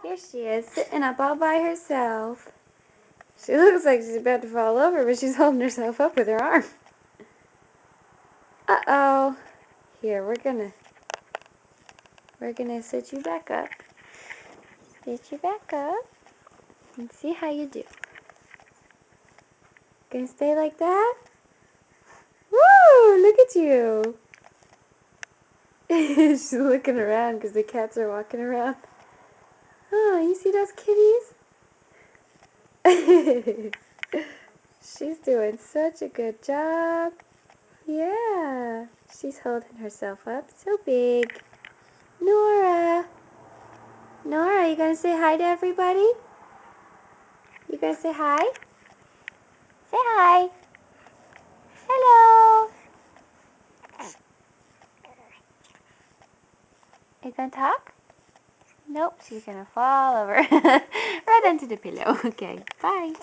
Here she is, sitting up all by herself. She looks like she's about to fall over, but she's holding herself up with her arm. Uh-oh. Here, we're gonna sit you back up. Sit you back up and see how you do. Gonna stay like that? Woo! Look at you. She's looking around because the cats are walking around. Oh, you see those kitties? She's doing such a good job. Yeah, she's holding herself up so big. Nora, you gonna say hi to everybody? You gonna say hi? Say hi. Hello. Are you gonna talk? Nope, she's gonna fall over right into the pillow. Okay, bye.